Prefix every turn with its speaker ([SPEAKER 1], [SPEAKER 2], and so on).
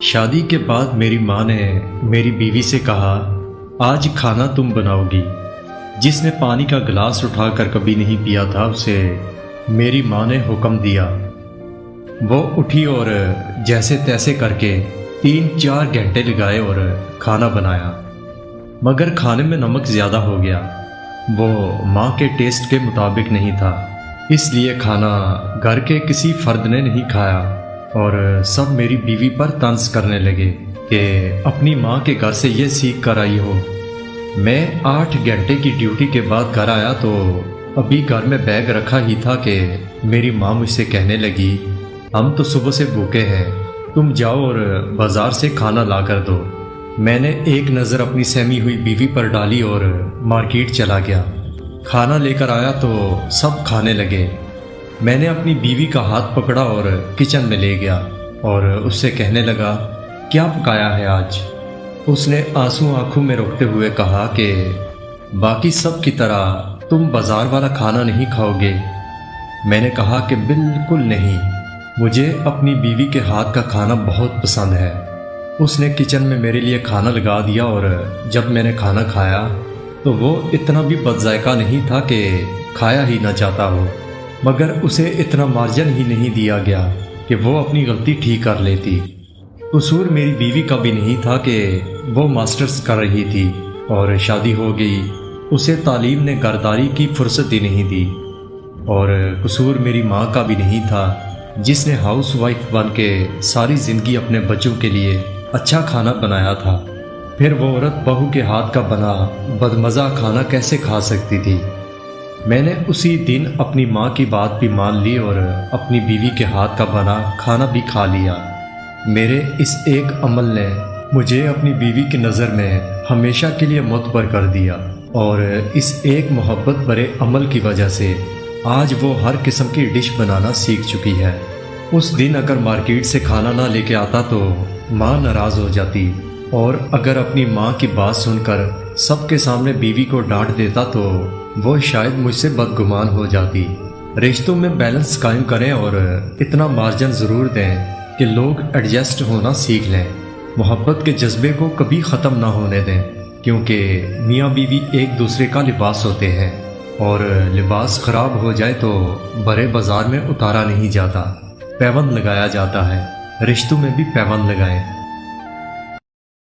[SPEAKER 1] شادی کے بعد میری ماں نے میری بیوی سے کہا، آج کھانا تم بناؤ گی۔ جس نے پانی کا گلاس اٹھا کر کبھی نہیں پیا تھا اسے میری ماں نے حکم دیا۔ وہ اٹھی اور جیسے تیسے کر کے 3-4 گھنٹے لگائے اور کھانا بنایا، مگر کھانے میں نمک زیادہ ہو گیا۔ وہ ماں کے ٹیسٹ کے مطابق نہیں تھا، اس لیے کھانا گھر کے کسی فرد نے نہیں کھایا اور سب میری بیوی پر طنز کرنے لگے کہ اپنی ماں کے گھر سے یہ سیکھ کر آئی ہو۔ میں 8 گھنٹے کی ڈیوٹی کے بعد گھر آیا تو ابھی گھر میں بیگ رکھا ہی تھا کہ میری ماں مجھ سے کہنے لگی، ہم تو صبح سے بھوکے ہیں، تم جاؤ اور بازار سے کھانا لا کر دو۔ میں نے ایک نظر اپنی سہمی ہوئی بیوی پر ڈالی اور مارکیٹ چلا گیا۔ کھانا لے کر آیا تو سب کھانے لگے۔ میں نے اپنی بیوی کا ہاتھ پکڑا اور کچن میں لے گیا اور اس سے کہنے لگا، کیا پکایا ہے آج؟ اس نے آنسو آنکھوں میں روکتے ہوئے کہا کہ باقی سب کی طرح تم بازار والا کھانا نہیں کھاؤ گے۔ میں نے کہا کہ بالکل نہیں، مجھے اپنی بیوی کے ہاتھ کا کھانا بہت پسند ہے۔ اس نے کچن میں میرے لیے کھانا لگا دیا اور جب میں نے کھانا کھایا تو وہ اتنا بھی بد ذائقہ نہیں تھا کہ کھایا ہی نہ جاتا ہو، مگر اسے اتنا مارجن ہی نہیں دیا گیا کہ وہ اپنی غلطی ٹھیک کر لیتی۔ قصور میری بیوی کا بھی نہیں تھا کہ وہ ماسٹرز کر رہی تھی اور شادی ہو گئی، اسے تعلیم نے گھرداری کی فرصت ہی نہیں دی۔ اور قصور میری ماں کا بھی نہیں تھا جس نے ہاؤس وائف بن کے ساری زندگی اپنے بچوں کے لیے اچھا کھانا بنایا تھا۔ پھر وہ عورت بہو کے ہاتھ کا بنا بدمزہ کھانا کیسے کھا سکتی تھی؟ میں نے اسی دن اپنی ماں کی بات بھی مان لی اور اپنی بیوی کے ہاتھ کا بنا کھانا بھی کھا لیا۔ میرے اس ایک عمل نے مجھے اپنی بیوی کی نظر میں ہمیشہ کے لیے معتبر کر دیا، اور اس ایک محبت بھرے عمل کی وجہ سے آج وہ ہر قسم کی ڈش بنانا سیکھ چکی ہے۔ اس دن اگر مارکیٹ سے کھانا نہ لے کے آتا تو ماں ناراض ہو جاتی، اور اگر اپنی ماں کی بات سن کر سب کے سامنے بیوی کو ڈانٹ دیتا تو وہ شاید مجھ سے بدگمان ہو جاتی۔ رشتوں میں بیلنس قائم کریں اور اتنا مارجن ضرور دیں کہ لوگ ایڈجسٹ ہونا سیکھ لیں۔ محبت کے جذبے کو کبھی ختم نہ ہونے دیں، کیونکہ میاں بیوی ایک دوسرے کا لباس ہوتے ہیں، اور لباس خراب ہو جائے تو بڑے بازار میں اتارا نہیں جاتا، پیوند لگایا جاتا ہے۔ رشتوں میں بھی پیوند لگائیں۔